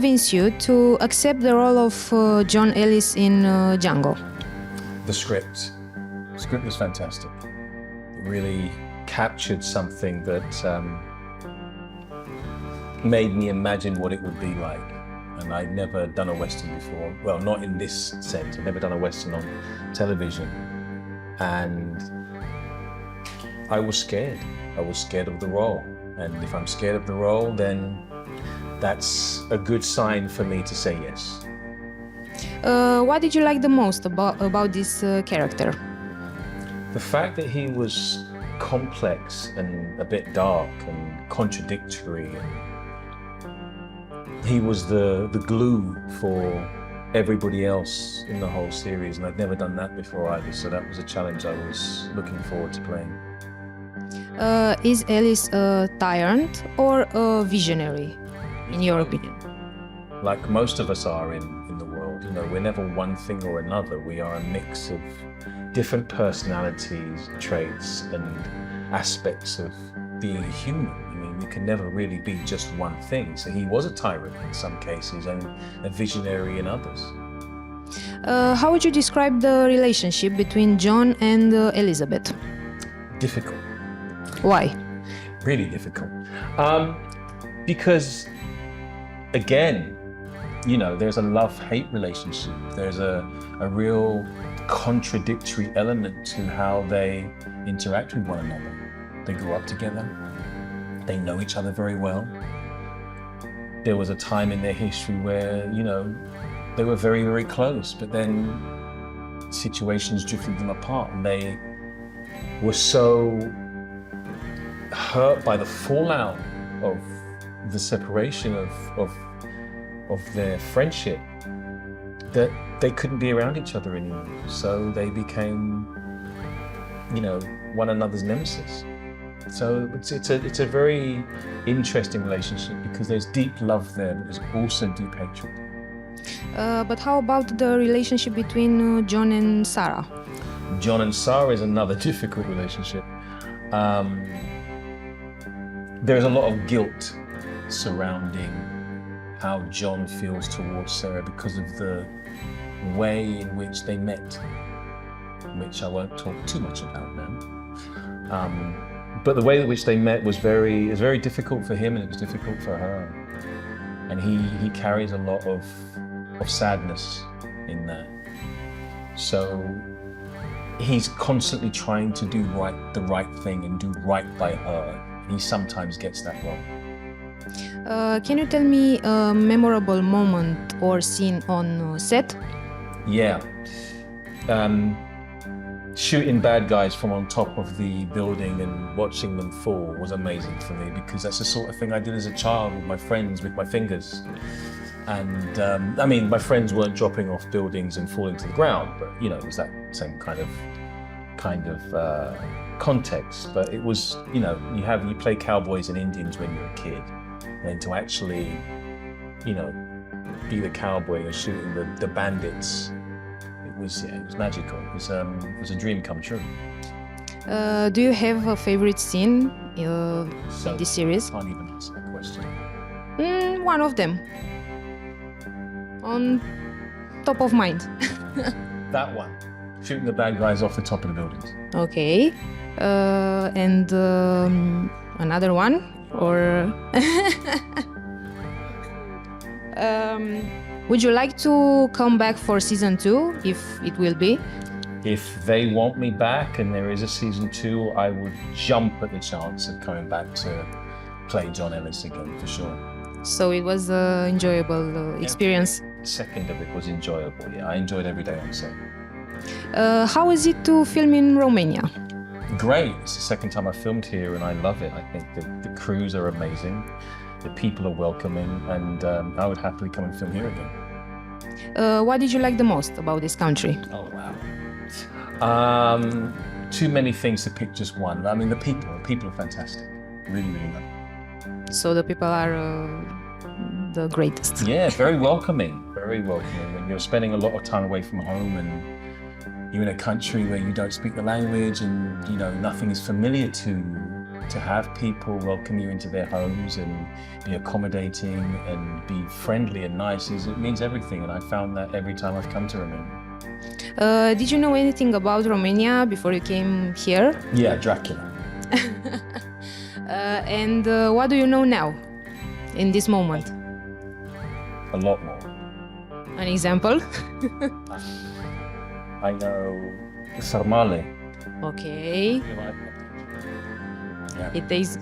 convince you to accept the role of John Ellis in Django? The script. The script was fantastic. It really captured something that made me imagine what it would be like. And I'd never done a Western before. Well, not in this sense. I've never done a Western on television. And I was scared. I was scared of the role. And if I'm scared of the role, then that's a good sign for me to say yes. What did you like the most about this character? The fact that he was complex and a bit dark and contradictory. And he was the glue for everybody else in the whole series, and I'd never done that before either, so that was a challenge I was looking forward to playing. Is Ellis a tyrant or a visionary, in your opinion? Like most of us are in the world, you know, we're never one thing or another. We are a mix of different personalities, traits, and aspects of being human. I mean, we can never really be just one thing. So he was a tyrant in some cases and a visionary in others. How would you describe the relationship between John and Elizabeth? Difficult. Why? Really difficult. Because, again, you know, there's a love-hate relationship. There's a real contradictory element to how they interact with one another. They grew up together. They know each other very well. There was a time in their history where, you know, they were very, very close, but then situations drifted them apart, and they were so hurt by the fallout of the separation of their friendship that they couldn't be around each other anymore. So they became, you know, one another's nemesis. So it's a very interesting relationship because there's deep love there, but there's also deep hatred. But how about the relationship between John and Sarah? John and Sarah is another difficult relationship. There's a lot of guilt surrounding how John feels towards Sarah because of the way in which they met, which I won't talk too much about now. But the way in which they met was very difficult for him, and it was difficult for her. And he carries a lot of sadness in that. So he's constantly trying to do the right thing and do right by her. He sometimes gets that wrong. Can you tell me a memorable moment or scene on set? Yeah. Shooting bad guys from on top of the building and watching them fall was amazing for me because that's the sort of thing I did as a child with my friends, with my fingers. And I mean, my friends weren't dropping off buildings and falling to the ground, but you know, it was that same kind of context. But it was, you know, you play cowboys and Indians when you're a kid, and to actually, you know, be the cowboy and shooting the bandits. It was magical. It was a dream come true. Do you have a favorite scene in this series? I can't even answer that question. One of them. On top of mind. That one. Shooting the bad guys off the top of the buildings. Okay. And another one? Or... would you like to come back for season 2, if it will be? If they want me back and there is a season 2, I would jump at the chance of coming back to play John Ellis again, for sure. So it was an enjoyable experience? The second of it was enjoyable, yeah. I enjoyed every day on set. How is it to film in Romania? Great. It's the second time I filmed here and I love it. I think the crews are amazing. The people are welcoming, and I would happily come and film here again. What did you like the most about this country? Oh, wow. Too many things to pick just one. I mean, the people are fantastic. Really, really lovely. So the people are the greatest. Yeah, very welcoming, very welcoming. When you're spending a lot of time away from home and you're in a country where you don't speak the language and, you know, nothing is familiar to to have people welcome you into their homes and be accommodating and be friendly and nice it means everything, and I found that every time I've come to Romania. Did you know anything about Romania before you came here? Yeah, Dracula. And what do you know now, in this moment? A lot more. An example? I know sarmale. Okay. You like it? Yeah. It tastes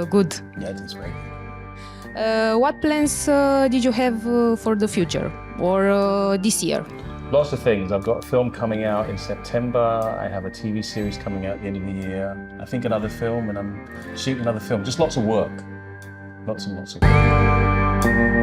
good. Yeah, it is very good. What plans did you have for the future or this year? Lots of things. I've got a film coming out in September. I have a TV series coming out at the end of the year. I think another film, and I'm shooting another film. Just lots of work. Lots and lots of work.